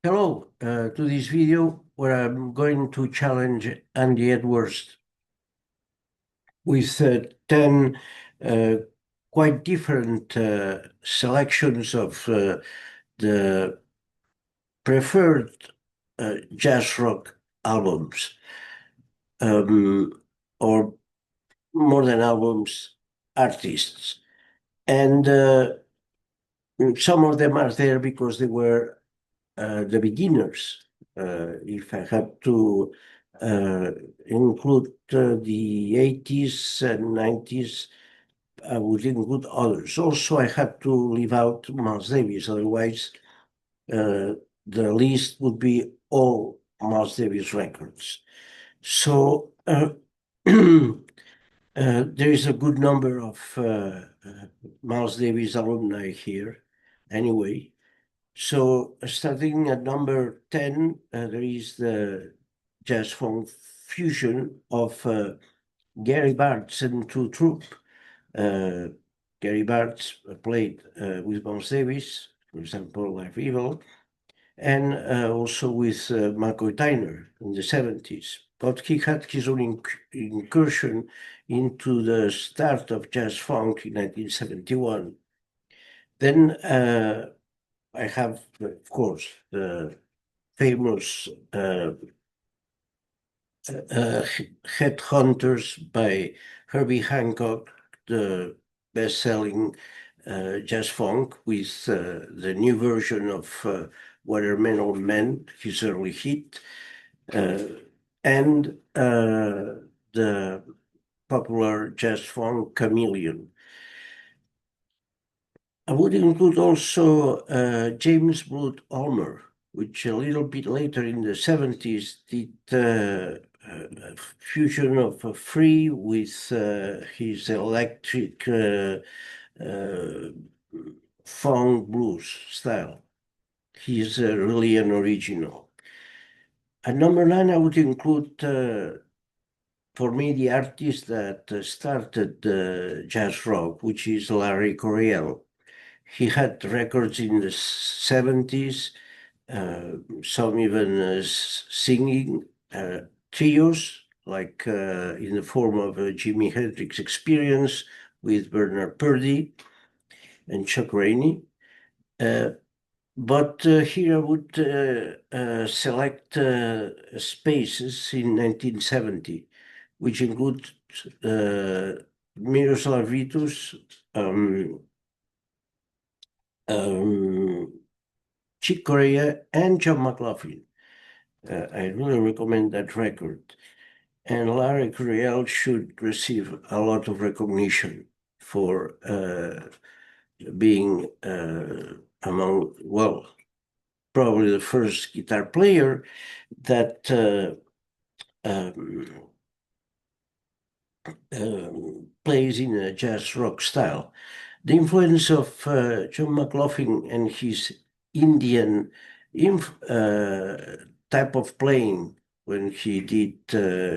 Hello, to this video where I'm going to challenge Andy Edwards with 10 uh, quite different selections of the preferred jazz rock albums, um, or more than albums, artists. And some of them are there because they were the beginners. If I had to include the 80s and 90s, I would include others. Also, I had to leave out Miles Davis, otherwise, uh, the list would be all Miles Davis records. So, there is a good number of Miles Davis alumni here, anyway. So starting at number 10, there is the jazz funk fusion of Gary Bartz and Two Troop. Uh, Gary Bartz played with Miles Davis, for example, Live Evil, and also with McCoy Tyner in the 70s. But he had his own incursion into the start of jazz funk in 1971. Then I have, of course, the famous Headhunters by Herbie Hancock, the best-selling jazz funk with the new version of Watermelon Man, his early hit, uh, and the popular jazz funk Chameleon. I would include also James Blood Ulmer, which a little bit later in the 70s did a fusion of free with his electric uh, funk blues style. He's really an original. At number 9, I would include, for me, the artist that started jazz rock, which is Larry Coryell. He had records in the 70s, some even singing trios, like in the form of a Jimi Hendrix Experience with Bernard Purdie and Chuck Rainey. But here I would select Spaces in 1970, which include Miroslav Vitus, um, um, Chick Corea, and John McLaughlin. I really recommend that record. And Larry Coryell should receive a lot of recognition for being among, well, probably the first guitar player that um, plays in a jazz rock style. The influence of John McLaughlin and his Indian type of playing when he did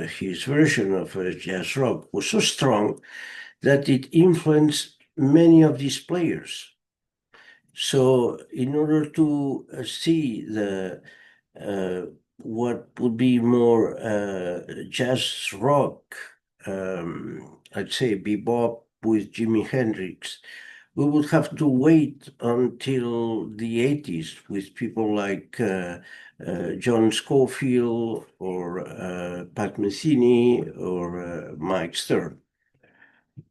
his version of jazz rock was so strong that it influenced many of these players. So, in order to see the uh, what would be more jazz rock, I'd say bebop with Jimi Hendrix, we would have to wait until the 80s with people like John Scofield or Pat Metheny or Mike Stern.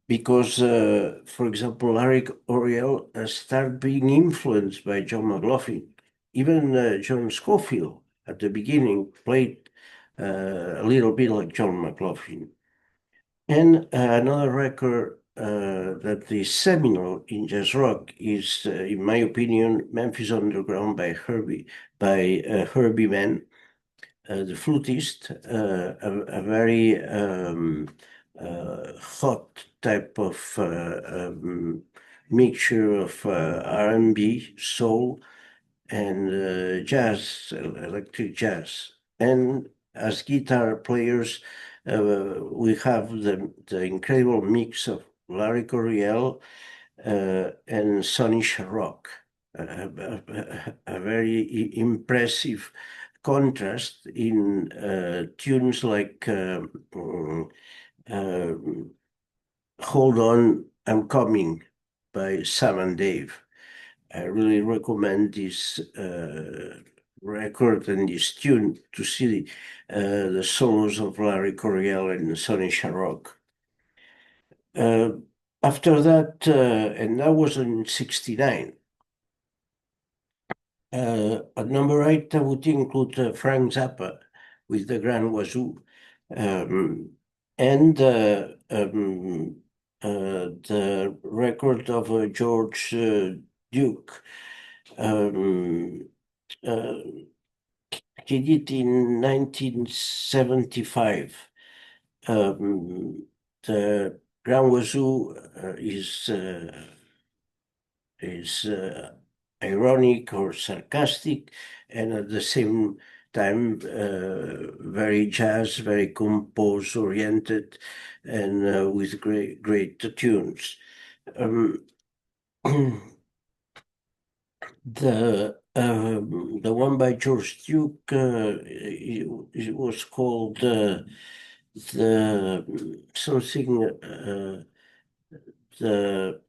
Because, for example, Larry Oriel started being influenced by John McLaughlin. Even John Scofield at the beginning played a little bit like John McLaughlin. And another record that is seminal in jazz rock is, in my opinion, Memphis Underground by Herbie Mann, the flutist, a very hot type of mixture of R&B, soul, and jazz, electric jazz. And as guitar players, we have the incredible mix of Larry Coryell and Sonny Sharrock. a very impressive contrast in tunes like uh, Hold On, I'm Coming by Sam and Dave. I really recommend this record and this tune to see the solos of Larry Coryell and Sonny Sharrock. Uh, After that, and that was in '69. At number 8, I would include Frank Zappa with the Grand Wazoo, um, and the record of George Duke. Um, uh, he did in 1975. The Grand Wazoo is ironic or sarcastic, and at the same time very jazz, very compose oriented, and with great tunes. Um, the one by George Duke, it was called the something the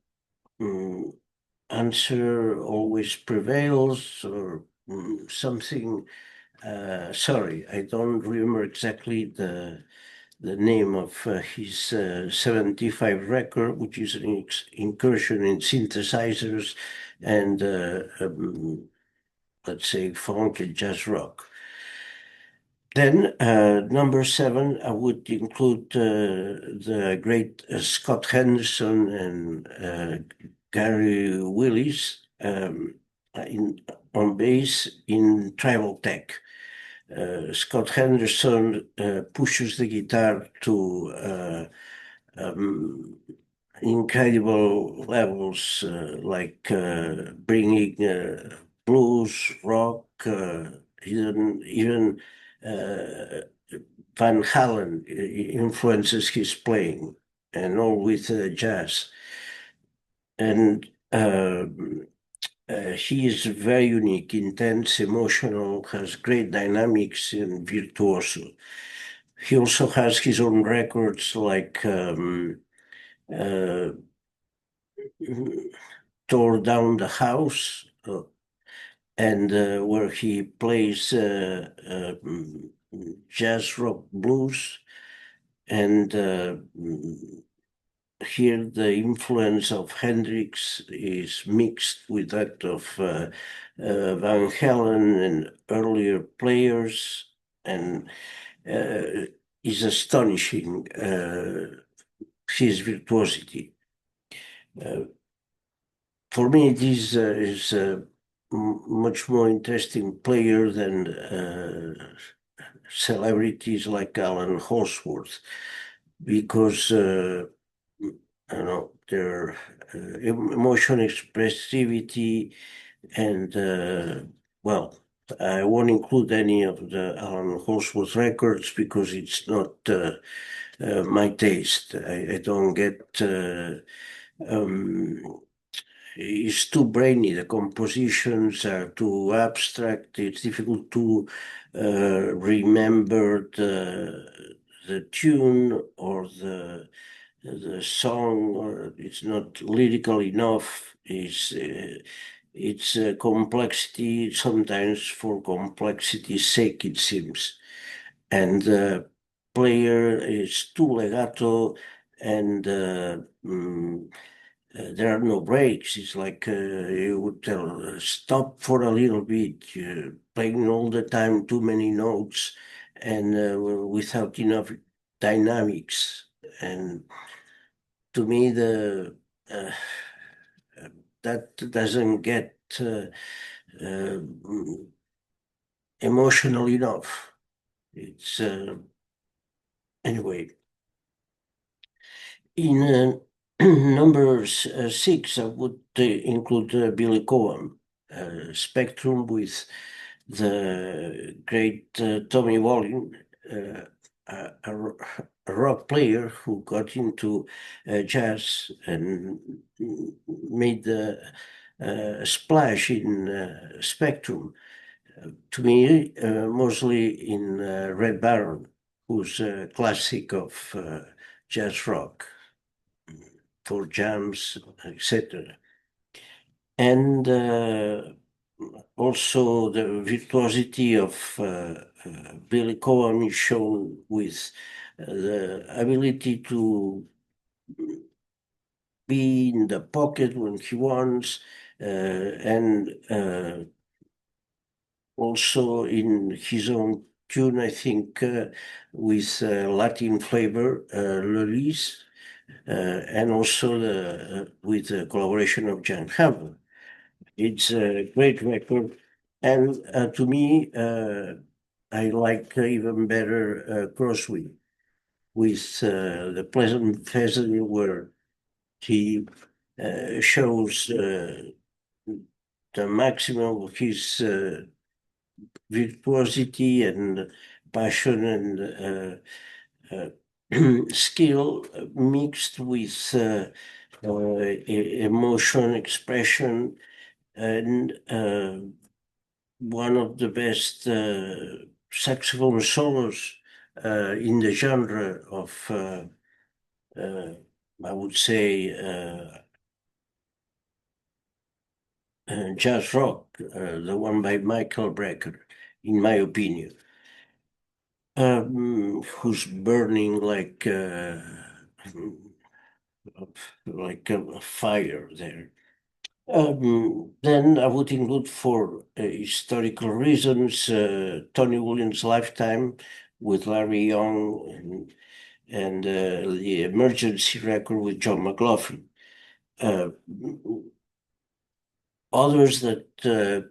answer always prevails, or something. Sorry, I don't remember exactly the name of his 75 record, which is an incursion in synthesizers and let's say funk and jazz rock. Then number 7, I would include the great Scott Henderson and Gary Willis in, on bass in Tribal Tech. Scott Henderson pushes the guitar to um, incredible levels, like bringing blues, rock, even uh, Van Halen influences his playing, and all with jazz. And he is very unique, intense, emotional, has great dynamics, and virtuoso. He also has his own records like uh, Tore Down the House, and where he plays jazz rock blues. And here the influence of Hendrix is mixed with that of Van Halen and earlier players, and is astonishing, his virtuosity. Uh, for me, this is a much more interesting player than celebrities like Alan Holdsworth, because I don't know, their emotion expressivity, and well, I won't include any of the Alan Holdsworth records because it's not my taste. I don't get. Um, it's too brainy. The compositions are too abstract. It's difficult to remember the tune or the song, or it's not lyrical enough. It's complexity, sometimes for complexity's sake, it seems. And the player is too legato, and there are no breaks. It's like you would tell, stop for a little bit, playing all the time too many notes, and without enough dynamics. And to me, the uh, that doesn't get uh, emotional enough. It's anyway. In number 6, I would include Billy Cohen, Spectrum with the great Tommy Wallin, a rock player who got into jazz and made splash in spectrum. To me, mostly in Red Baron, who's a classic of jazz rock for jams, etc. And also the virtuosity of Billy Cohen is shown with the ability to be in the pocket when he wants, and also in his own tune, I think, with Latin flavor, Luis, and also with the collaboration of Jan Hammer. It's a great record, and to me, I like even better Crosswind with the Pleasant Pheasant, where he shows the maximum of his virtuosity and passion and skill mixed with emotion, expression, and one of the best saxophone solos in the genre of, I would say, jazz rock, the one by Michael Brecker, in my opinion, who's burning like a fire there. Then I would include, for historical reasons, Tony Williams' Lifetime with Larry Young, and the Emergency record with John McLaughlin. Uh, Others that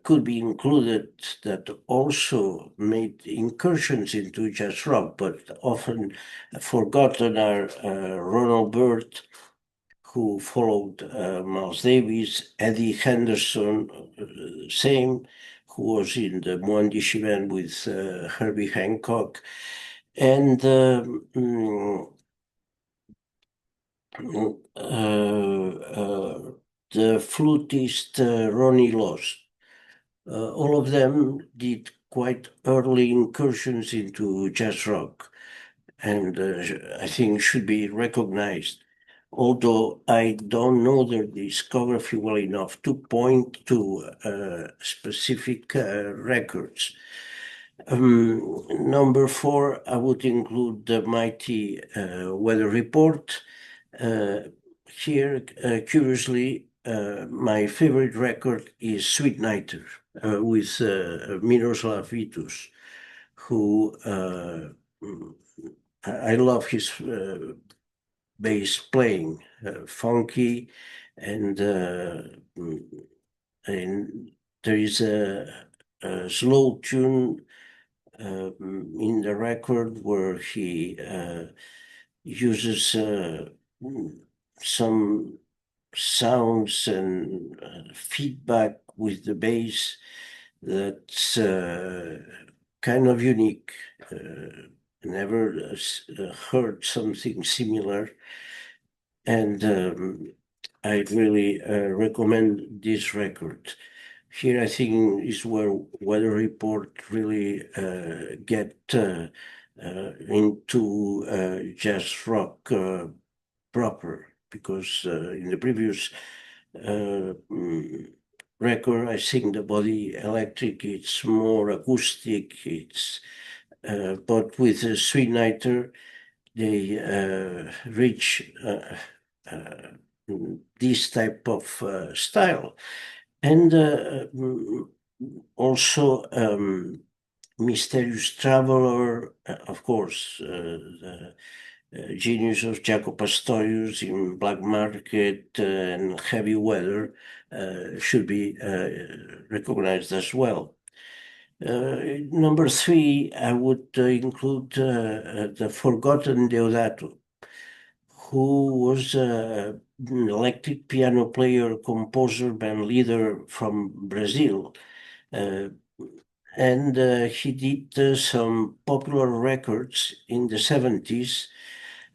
could be included that also made incursions into jazz rock, but often forgotten, are Ronald Byrd, who followed Miles Davis, Eddie Henderson, same, who was in the Mwandishi band with Herbie Hancock, and the flutist Ronnie Lost. All of them did quite early incursions into jazz rock, and I think should be recognized. Although I don't know their discography well enough to point to specific records. Number 4, I would include the mighty Weather Report. Uh, Here, curiously, my favorite record is Sweet Nighter with Miroslav Vitus, who I love his bass playing, funky, and and there is a slow tune in the record where he uses some sounds and feedback with the bass that's kind of unique. Never heard something similar, and I really recommend this record. Here, I think, is where Weather Report really get into jazz rock proper, because in the previous record, I think the Body Electric, it's more acoustic. It's but with a Sweet Nighter, they reach this type of style. And also Mysterious Traveler, of course, the genius of Jaco Pastorius in Black Market and Heavy Weather should be recognized as well. Number 3, I would include the forgotten Deodato, who was an electric piano player, composer, band leader from Brazil. And he did some popular records in the 70s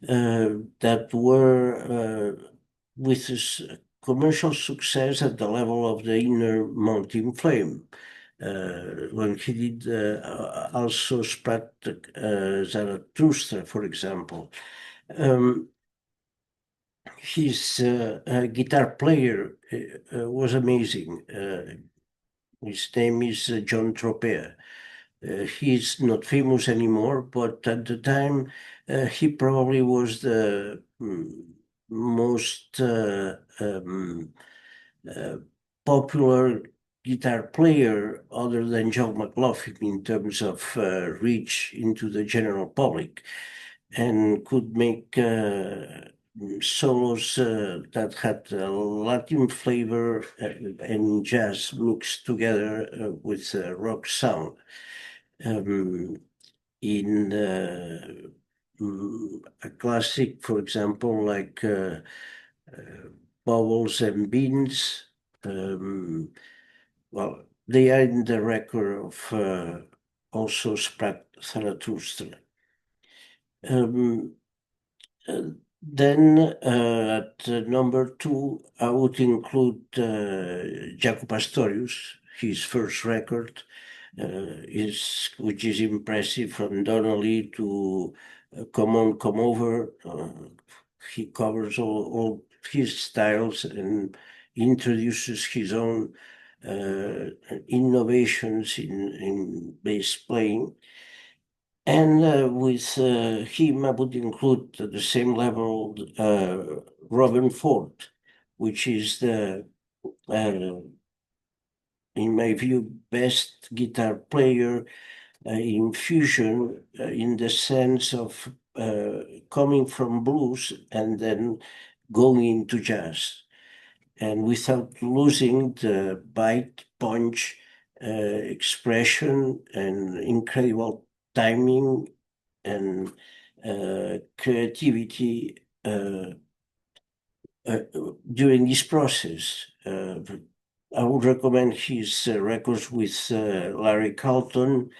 that were with his commercial success at the level of the inner mountain flame. When he did also Sprat Zarathustra, for example. His guitar player was amazing. His name is John Tropea. He's not famous anymore, but at the time, he probably was the most popular guitar player other than John McLaughlin in terms of reach into the general public, and could make solos that had Latin flavor and jazz mixed together with rock sound. In a classic, for example, like Bubbles and Beans, well, they are in the record of also Sprat Zarathustra. Then at number 2, I would include Jaco Pastorius, his first record, which is impressive, from Donnelly to Come On, Come Over. He covers all his styles and introduces his own innovations in bass playing. And with him, I would include at the same level Robin Ford, which is the, in my view, best guitar player in fusion, in the sense of coming from blues and then going into jazz, and without losing the bite, punch, expression, and incredible timing and creativity during this process. I would recommend his records with Larry Carlton,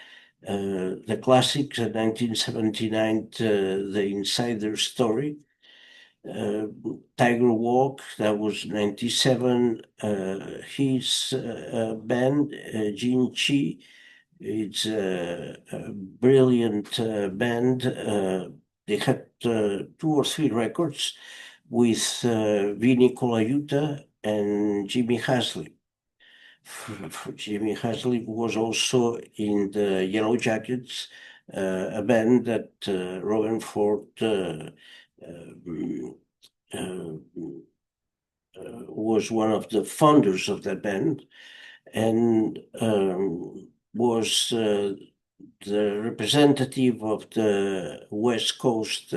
the classics, 1979, The Insider Story, Tiger Walk, that was 97, his band, Gene Chi. It's a brilliant band. They had 2 or 3 records with Vinnie Colaiuta and Jimmy Haslip. Jimmy Haslip was also in the Yellow Jackets, a band that Robin Ford was one of the founders of that band, and was the representative of the West Coast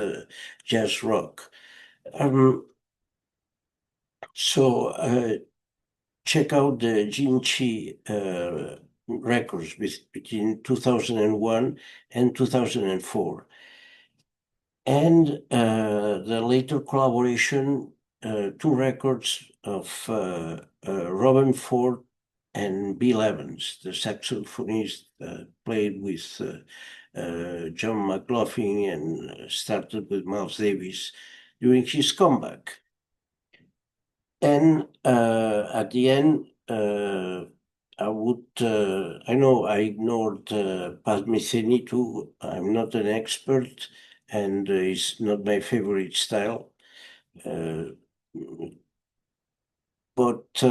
jazz rock. So check out the Gene Chi records between 2001 and 2004. And the later collaboration, 2 records of Robin Ford and Bill Evans, the saxophonist, played with John McLaughlin and started with Miles Davis during his comeback. And at the end, I know I ignored Paz Metheny too. I'm not an expert, and it's not my favorite style. But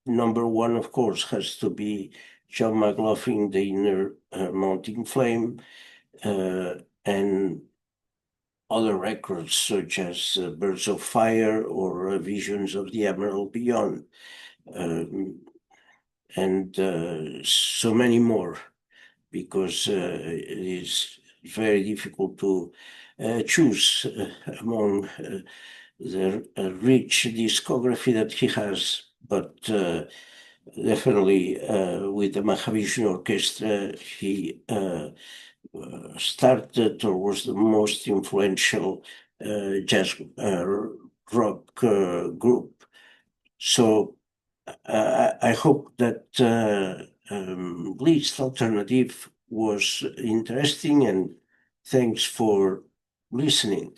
number 1, of course, has to be John McLaughlin, The Inner Mounting Flame, and other records such as Birds of Fire or Visions of the Emerald Beyond, and so many more, because it is very difficult to choose among the rich discography that he has, but definitely with the Mahavishnu Orchestra, he started or was the most influential jazz rock group. So I hope that Least Alternative was interesting, and thanks for listening.